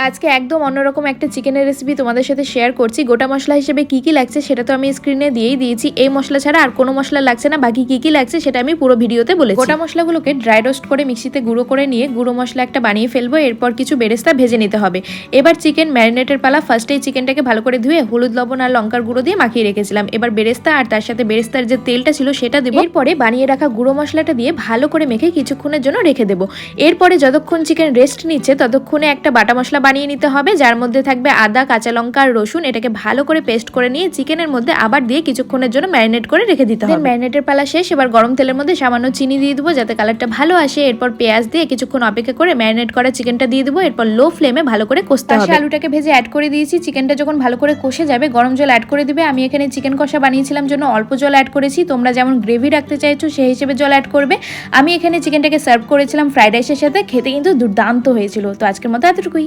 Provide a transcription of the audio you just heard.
আজকে একদম অন্যরকম একটা চিকেনের রেসিপি তোমাদের সাথে শেয়ার করছি। গোটা মশলা হিসেবে কি কি লাগছে সেটা তো আমি স্ক্রিনে দিয়েই দিয়েছি। এই মশলা ছাড়া আর কোনো মশলা লাগছে না। বাকি কি কি লাগছে সেটা আমি পুরো ভিডিওতে বলেছি। গোটা মশলাগুলোকে ড্রাই রোস্ট করে মিক্সিতে গুঁড়ো করে নিয়ে গুঁড়ো মশলা একটা বানিয়ে ফেলবো। এরপর কিছু বেরেস্তা ভেজে নিতে হবে। এবার চিকেন ম্যারিনেটের পালা। ফার্স্টেই চিকেনটাকে ভালো করে ধুয়ে হলুদ, লবণ আর লঙ্কার গুঁড়ো দিয়ে মাখিয়ে রেখেছিলাম। এবার বেরেস্তা আর তার সাথে বেরেস্তার যে তেলটা ছিল সেটা দেবো। এরপরে বানিয়ে রাখা গুঁড়ো মশলাটা দিয়ে ভালো করে মেখে কিছুক্ষণের জন্য রেখে দেবো। এরপরে যতক্ষণ চিকেন রেস্ট নিচ্ছে ততক্ষণে একটা বাটা মশলা বানিয়ে নিতে হবে, যার মধ্যে থাকবে আদা, কাঁচা লঙ্কা আর রসুন। এটাকে ভালো করে পেস্ট করে নিয়ে চিকেনের মধ্যে আবার দিয়ে কিছুক্ষণের জন্য ম্যারিনেট করে রেখে দিতে হবে। ম্যারিনেটের পালা শেষ। এবার গরম তেলের মধ্যে সামান্য চিনি দিয়ে দেবো যাতে কালারটা ভালো আসে। এরপর পেঁয়াজ দিয়ে কিছুক্ষণ অপেক্ষা করে ম্যারিনেট করা চিকেনটা দিয়ে দেবো। এরপর লো ফ্লেমে ভালো করে কষতে হবে। আলুটাকে ভেজে অ্যাড করে দিয়েছি। চিকেনটা যখন ভালো করে কষে যাবে গরম জল অ্যাড করে দিবে। আমি এখানে চিকেন কষা বানিয়েছিলাম জন্য অল্প জল অ্যাড করেছি। তোমরা যেমন গ্রেভি রাখতে চাইছো সেই হিসেবে জল অ্যাড করবে। আমি এখানে চিকেনটাকে সার্ভ করেছিলাম ফ্রাইড রাইসের সাথে। খেতে কিন্তু দুর্দান্ত হয়েছিল। তো আজকের মতো এতটুকুই।